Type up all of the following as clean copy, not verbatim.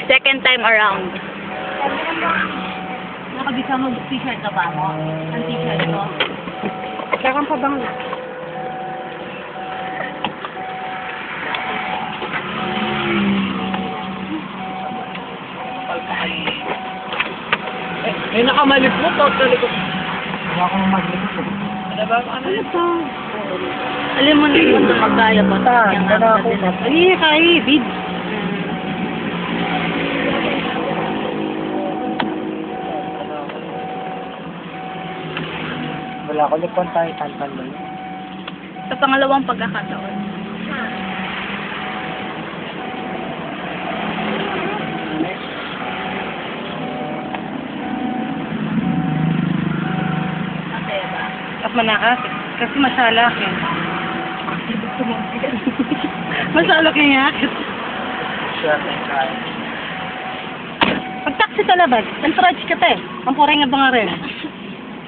Second time around. Nakabisa mo t-shirt na ba mo? Ang t-shirt mo? Kailangan pa bang... May nakamalip mo, totally ko. Wala ko nang maglipot. Ano ba? Ano ito? Alam mo na kung magkaya ba? Wala ako. Ay, kaya, bid. Wala ko lipon tayo, tantan mo. Sa pangalawang pagkakataon. At manakas. Kasi masalak eh. Masalak yung yakit. Sure, kaya. Pag taxi ka labas, entourage ka te. Ang puring nga ba nga rin?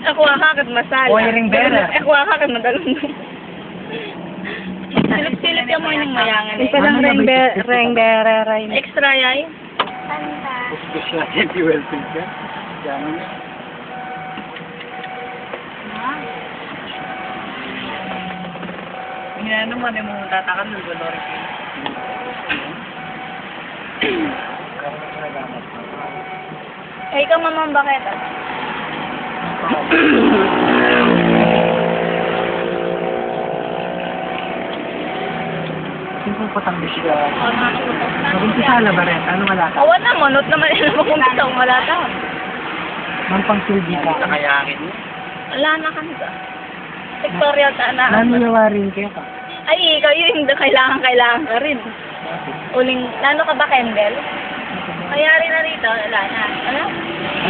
Ako akakit masala. Oy, ring bera. Ako akakit madalun. Silip-silip yung mo yung mayangan eh. Ito lang ring bera. Extra yay. Gusto natin si Wilson ka. Gano'n. Hinano mo, ano mo tatakan ng Dolores. Karoon na nagamit. Eh, ikaw mamang bakit? Sino po tang bisya? Magumpisa na ba rin? Ano malata? Awan na, manot naman yun ang makumpisa kung wala ta. Mampang silbi ka. Nakayakin mo. Wala na ka nito. Victoria ta na. Naniyawarin kayo ka. Ay, ikaw yung kailangan ka rin. Uling, nano ka ba, Kendall? Kaya rin na rito, wala na. Ano?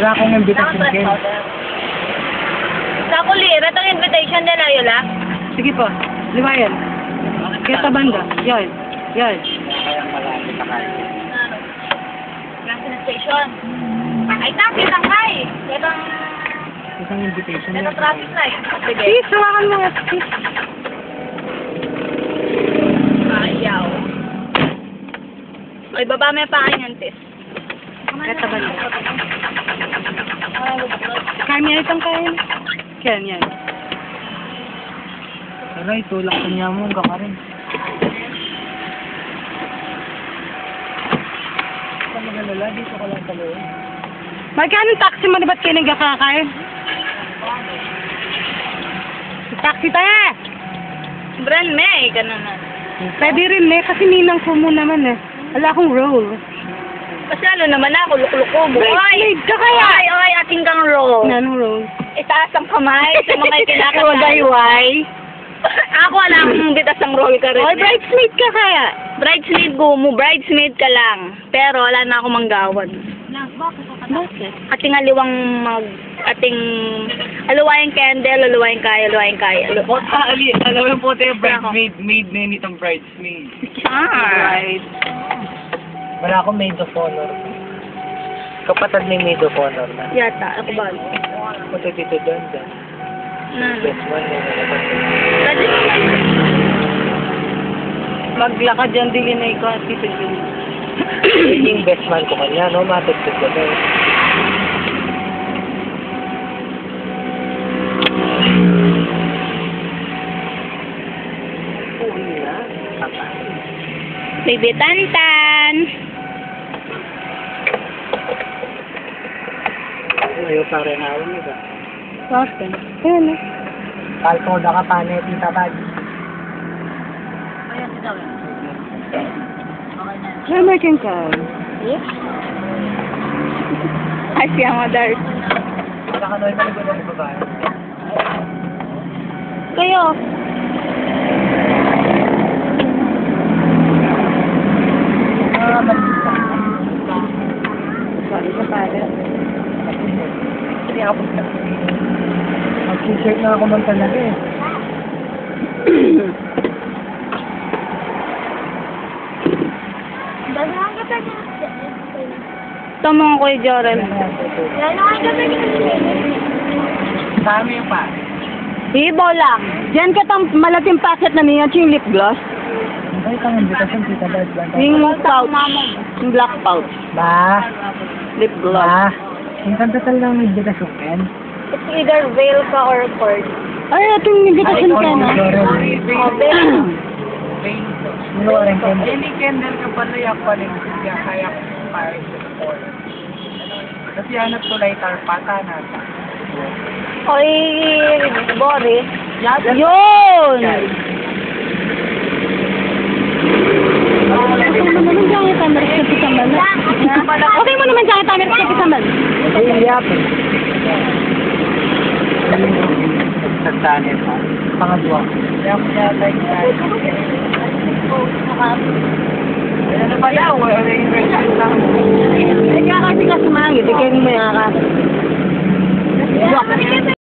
Wala akong Wala invitation kang dress kayo. powder. Sa kulir, ito ang invitation nila, Yola. Sige po. Liwayan. Kaya sa banda. Yan. Kaya malapit na kayo. Ano? Grand station. Ay, taxi lang kay. Itong Isang invitation traffic light. Sige. Please, hawakan mo nga. Ayaw. Ay, baba may paa niyan, tis. Kaya sa banda. Kami itong kaya. Yan. Wala, itulak ko niya mo. Hanggang ka rin. Sa magalala, dito ko lang taloon. Magkano taxi mo na ba't kayo nagkakakay? Taxi tayo! Brand May, ganun na. Pwede rin eh, kasi ninang ko mo naman eh. Wala akong roll. Kasi ano naman ako, luk-luk ko. Bridesmaid ka kaya? Ay, ating kang roll. Nanong roll? Itaas ang kamay sa mga kinakasal. Wagayway. Ako wala akong bitas ang roll ka rin. Oy, bridesmaid ka kaya? Bridesmaid bridesmaid ka lang. Pero wala na ako manggawad. Bakit? Ating aluwaing candle, aluwaing kaya. Alam mo po tayo, bridesmaid, maid na yun itong bridesmaid. Right. Wala akong maid of honor. Kapatid may maid of honor na. Yata, ako ba? Punta dito doon. Best man yun. Maglakad dyan, dili na ikaw at tito dyan. Yung best man ko kanya, no? Matutod ko doon. Baby Tantan. Ayaw pa rin ako nito. Bakit? Ayan eh. Kalpoda ka pa na tita bag. American ka. Ay, siya mother. Nakanoy na ligo ng babae. Kayo. Malita. Sorry sa pala. Hindi ako na. Mag-t-shirt na ako man talaga eh. Tama ko kay Jorel. Dami yung pa. Ibo lang. Diyan ka tang malaking packet na niya yung lip gloss. Ay, kang invitation, kita ba? Yung pouch. Yung black pouch. Ba? Lip gloss. Ba? Yung kantatal ng invitation, Ken? It's either veil ka or cord. Ay, ito yung invitation ka na. Oh, veil. Ano ka rin, Ken? Any candle ka pala yak pa rin siya kaya fire sa phone. Kasi hanap tulay tarpata na. Oy, Boris. Yun! Okay mo naman dyan yung camera sa pisamal. Okay mo naman dyan yung camera sa pisamal. Ay, yap. Nagsasanit ha. Pangadwa. Kaya ko siya tayo tayo. Ano pala? Wala yung version lang. Ay, kaya kasi ka sumangit. Ikaw mo yung